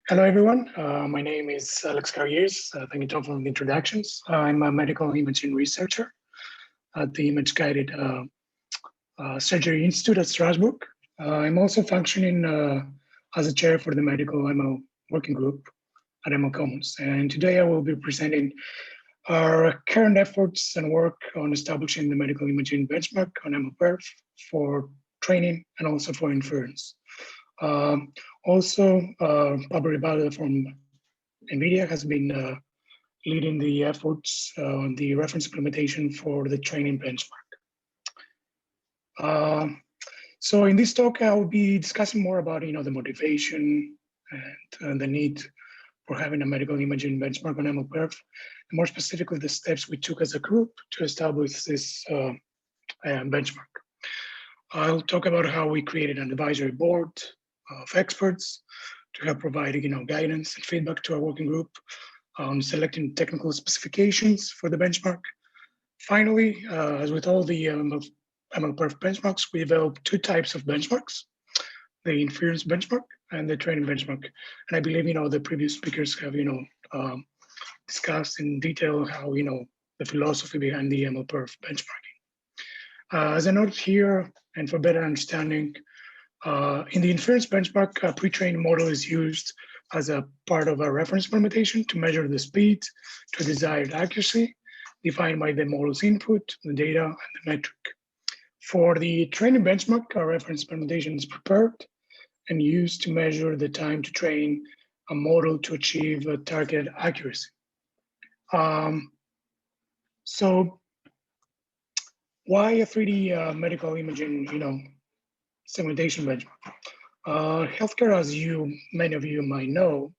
Hello, everyone. My name is Karargyris. Thank you, Tom, for the introductions. I'm a medical imaging researcher at the Image Guided Surgery Institute at Strasbourg. I'm also functioning as a chair for the medical ML working group at MLCommons. And today I will be presenting our current efforts and work on establishing the medical imaging benchmark on MLPerf for training and also for inference. Pablo Ribalda from NVIDIA has been leading the efforts on the reference implementation for the training benchmark. So in this talk, I'll be discussing more about the motivation and the need for having a medical imaging benchmark on MLPerf, and more specifically, the steps we took as a group to establish this benchmark. I'll talk about how we created an advisory board of experts to help provide guidance and feedback to our working group on selecting technical specifications for the benchmark. Finally, as with all the MLPerf benchmarks, we developed two types of benchmarks: the inference benchmark and the training benchmark. And I believe the previous speakers have discussed in detail how the philosophy behind the MLPerf benchmarking. As a note here, and for better understanding, in the inference benchmark, a pre-trained model is used as a part of a reference implementation to measure the speed to desired accuracy defined by the model's input, the data, and the metric. For the training benchmark, our reference implementation is prepared and used to measure the time to train a model to achieve a targeted accuracy. So why a 3D medical imaging, segmentation benchmark? Healthcare, as many of you might know,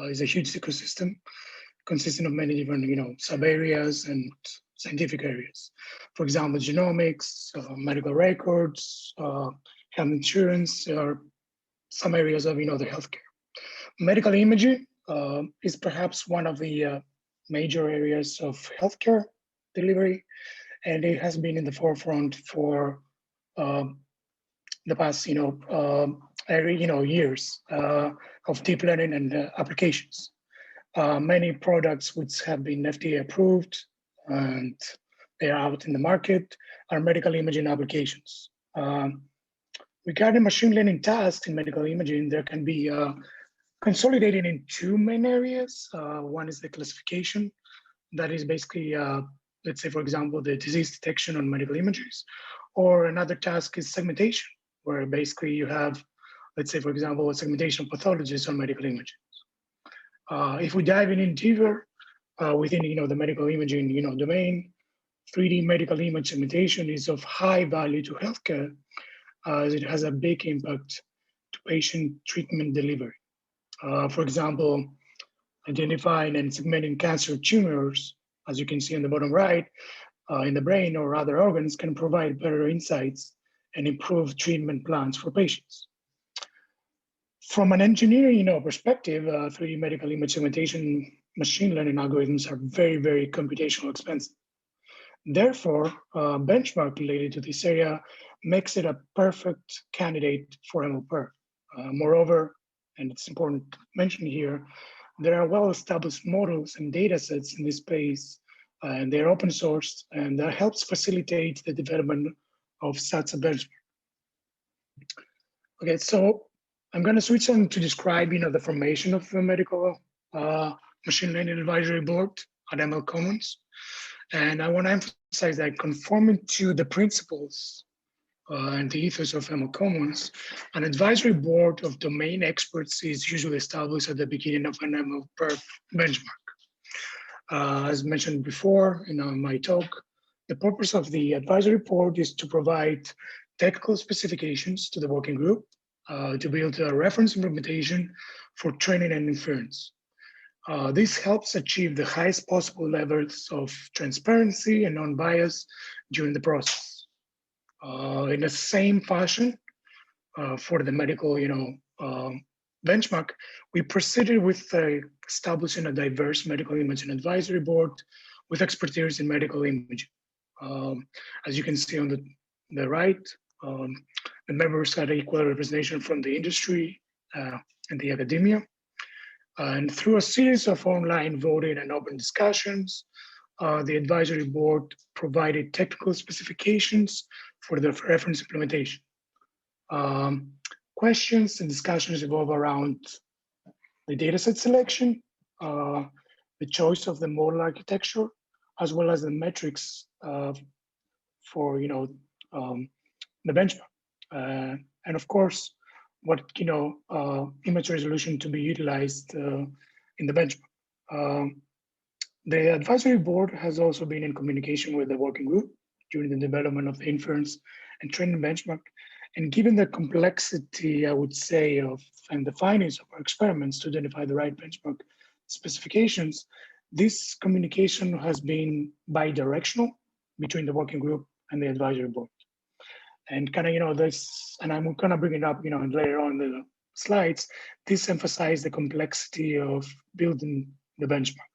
is a huge ecosystem consisting of many different, sub-areas and scientific areas. For example, genomics, medical records, health insurance are some areas of, the healthcare. Medical imaging is perhaps one of the major areas of healthcare delivery, and it has been in the forefront for the past, years of deep learning and applications. Many products which have been FDA approved and they are out in the market are medical imaging applications. Regarding machine learning tasks in medical imaging, there can be consolidated in two main areas. One is the classification. That is basically, let's say, for example, the disease detection on medical images. Or another task is segmentation, where basically you have, let's say, for example, a segmentation of pathologies on medical images. If we dive in deeper within, the medical imaging, domain, 3D medical image segmentation is of high value to healthcare, as it has a big impact to patient treatment delivery. For example, identifying and segmenting cancer tumors, as you can see on the bottom right, in the brain or other organs, can provide better insights and improve treatment plans for patients. From an engineering perspective, 3D medical image segmentation machine learning algorithms are very, very computational expensive. Therefore, benchmark related to this area makes it a perfect candidate for MLPerf. Moreover, and it's important to mention here, there are well-established models and data sets in this space, and they're open sourced, and that helps facilitate the development of such a benchmark. Okay, so I'm going to switch on to describe, the formation of the medical machine learning advisory board at MLCommons. And I want to emphasize that conforming to the principles and the ethos of MLCommons, an advisory board of domain experts is usually established at the beginning of an MLPerf benchmark. As mentioned before in my talk, the purpose of the advisory board is to provide technical specifications to the working group to build a reference implementation for training and inference. This helps achieve the highest possible levels of transparency and non-bias during the process. In the same fashion, for the medical, benchmark, we proceeded with establishing a diverse medical imaging advisory board with expertise in medical imaging. As you can see on the right, the members had equal representation from the industry and the academia. And through a series of online voting and open discussions, the advisory board provided technical specifications for the reference implementation. Questions and discussions revolve around the dataset selection, the choice of the model architecture, as well as the metrics for the benchmark, and of course, what image resolution to be utilized in the benchmark. The advisory board has also been in communication with the working group during the development of the inference and training benchmark. And given the complexity, I would say, and the findings of our experiments to identify the right benchmark specifications, this communication has been bi-directional between the working group and the advisory board. And this, and I'm gonna bring it up, later on in the slides, this emphasized the complexity of building the benchmark.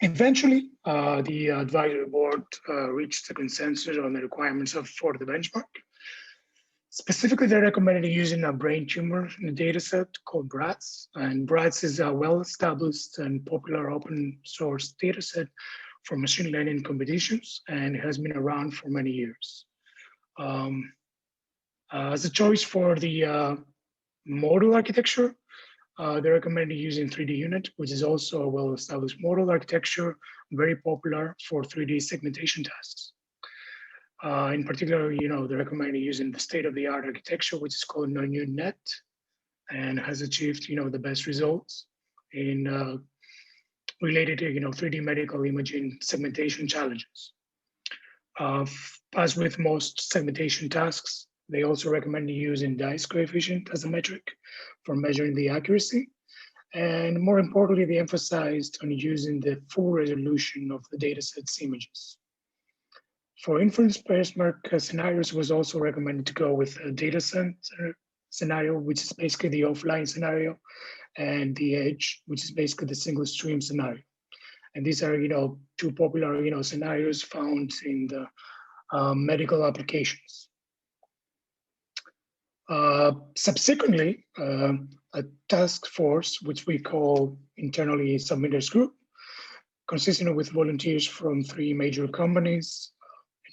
Eventually, the advisory board reached a consensus on the requirements for the benchmark. Specifically, they recommended using a brain tumor in the dataset called BRATS. And BRATS is a well-established and popular open source dataset for machine learning competitions, and has been around for many years. As a choice for the model architecture, they recommended using 3D Unit, which is also a well-established model architecture, very popular for 3D segmentation tasks. In particular, they recommended using the state-of-the-art architecture, which is called NoNewNet, and has achieved, the best results in related to, 3D medical imaging segmentation challenges. As with most segmentation tasks, they also recommend using dice coefficient as a metric for measuring the accuracy. And more importantly, they emphasized on using the full resolution of the dataset's images. For inference benchmark scenarios, was also recommended to go with a data center scenario, which is basically the offline scenario, and the edge, which is basically the single stream scenario. And these are, two popular, scenarios found in the medical applications. Subsequently, a task force, which we call internally submitters group, consisting with volunteers from 3 major companies,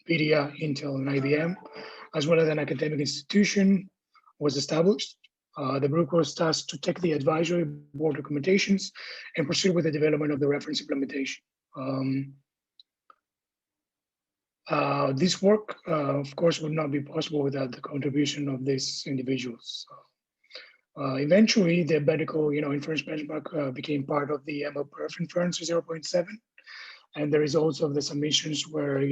NVIDIA, Intel, and IBM, as well as an academic institution, was established. The group was tasked to take the advisory board recommendations and proceed with the development of the reference implementation. This work, of course, would not be possible without the contribution of these individuals. Eventually, the medical, inference benchmark became part of the MLPerf inference 0.7, and the results of the submissions were,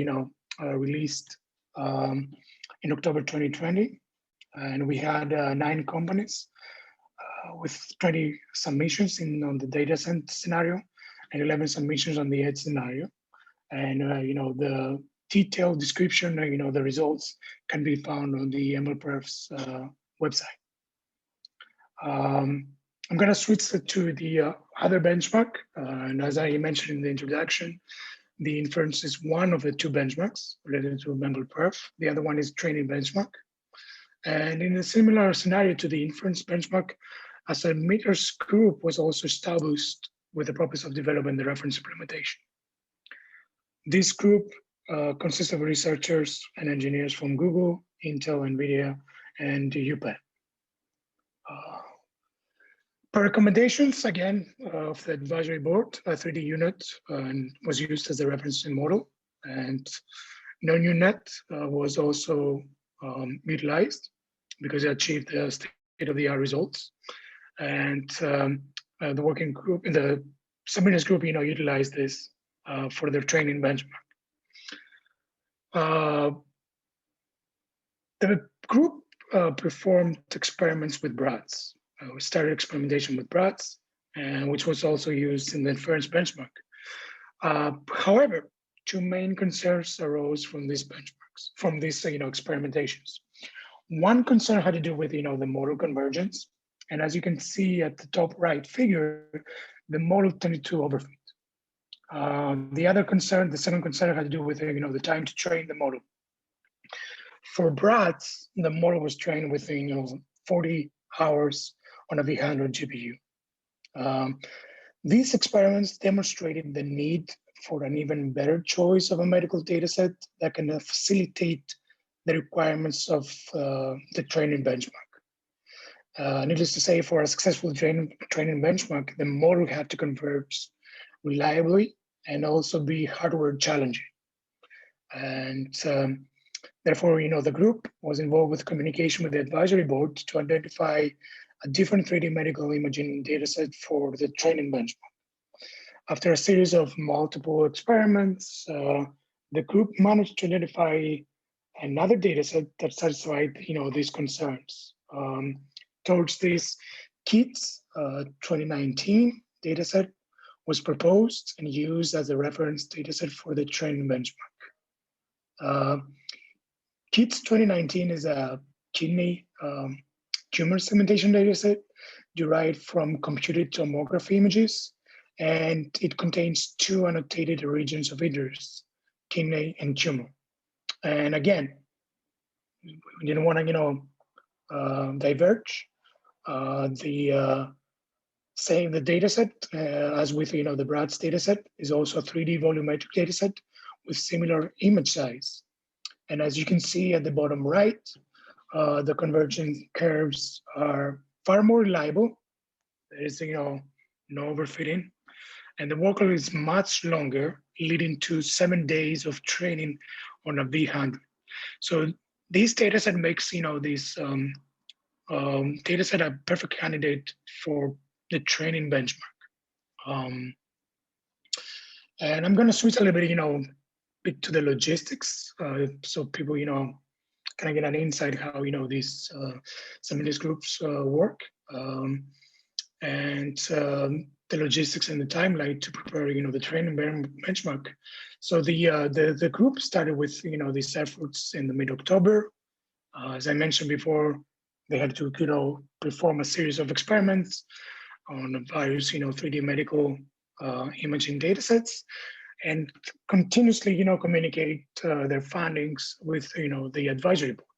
released in October 2020, and we had 9 companies with 20 submissions on the data scenario and 11 submissions on the edge scenario, and the detailed description, the results can be found on the MLPerf's website. I'm going to switch to the other benchmark. And as I mentioned in the introduction, the inference is one of the 2 benchmarks related to MedPerf. The other one is training benchmark. And in a similar scenario to the inference benchmark, a submitters group was also established with the purpose of developing the reference implementation. This group consists of researchers and engineers from Google, Intel, NVIDIA, and UPenn. Per recommendations, again, of the advisory board, a 3D unit was used as a referencing model, and NoNewNet was also utilized because it achieved the state-of-the-art results. And the working group, in the submitters group, utilized this for their training benchmark. The group performed experiments with BRATS. We started experimentation with BRATS, which was also used in the inference benchmark. However, 2 main concerns arose from these benchmarks, from these experimentations. One concern had to do with the model convergence, and as you can see at the top right figure, the model tended to overfit. The other concern, the second concern, had to do with the time to train the model. For BRATS, the model was trained within 40 hours on a V100 GPU. These experiments demonstrated the need for an even better choice of a medical dataset that can facilitate the requirements of the training benchmark. Needless to say, for a successful training benchmark, the model had to converge reliably and also be hardware challenging. And therefore, the group was involved with communication with the advisory board to identify a different 3D medical imaging dataset for the training benchmark. After a series of multiple experiments, the group managed to identify another dataset that satisfied, these concerns. Towards this, KITS 2019 dataset was proposed and used as a reference dataset for the training benchmark. KITS 2019 is a kidney tumor segmentation dataset derived from computed tomography images, and it contains 2 annotated regions of interest, kidney and tumor. And again, we didn't want to, diverge. The dataset, as with the BRADS dataset, is also a 3D volumetric dataset with similar image size. And as you can see at the bottom right, the convergence curves are far more reliable. There is no overfitting, and the workload is much longer, leading to 7 days of training on a V100. So this dataset makes this dataset a perfect candidate for the training benchmark. And I'm going to switch a little bit, to the logistics, so people kind of get an insight how these some of these groups work, and the logistics and the timeline to prepare the training benchmark. So the group started with these efforts in the mid-October. As I mentioned before, they had to perform a series of experiments on various 3D medical imaging datasets, and continuously communicate their findings with the advisory board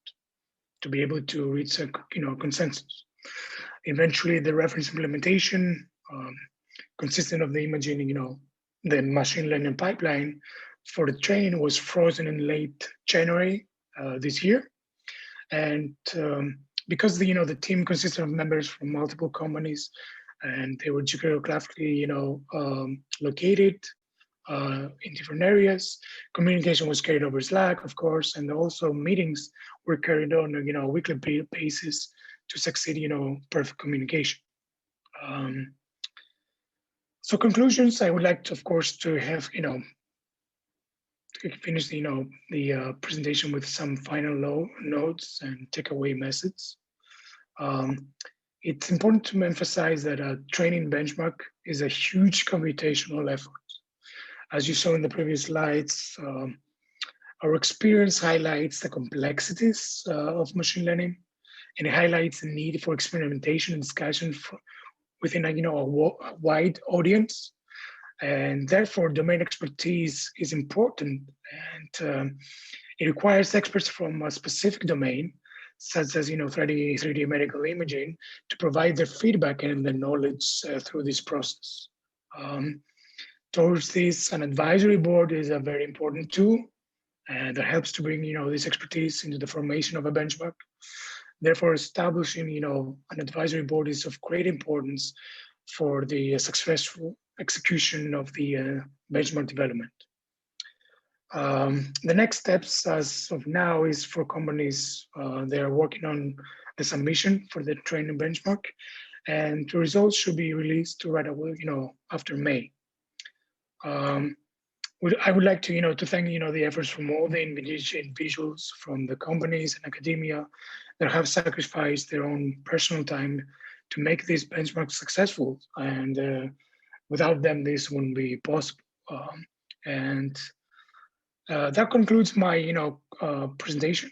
to be able to reach a consensus. Eventually, the reference implementation consistent of the imaging, the machine learning pipeline for the training was frozen in late January this year. And because the team consisted of members from multiple companies, and they were geographically located in different areas, communication was carried over Slack, of course, and also meetings were carried on a weekly basis to succeed perfect communication. So conclusions, I would like to, of course, to have to finish the presentation with some final notes and takeaway messages. It's important to emphasize that a training benchmark is a huge computational effort. As you saw in the previous slides, our experience highlights the complexities of machine learning, and it highlights the need for experimentation and discussion within a wide audience. And therefore, domain expertise is important, and it requires experts from a specific domain, such as 3D medical imaging, to provide their feedback and their knowledge through this process. Towards this, an advisory board is a very important tool that helps to bring this expertise into the formation of a benchmark. Therefore, establishing an advisory board is of great importance for the successful execution of the benchmark development. The next steps as of now is for companies, they are working on the submission for the training benchmark, and the results should be released right away, after May. I would like to, to thank, the efforts from all the individuals from the companies and academia that have sacrificed their own personal time to make this benchmark successful. And without them, this wouldn't be possible. That concludes my, presentation.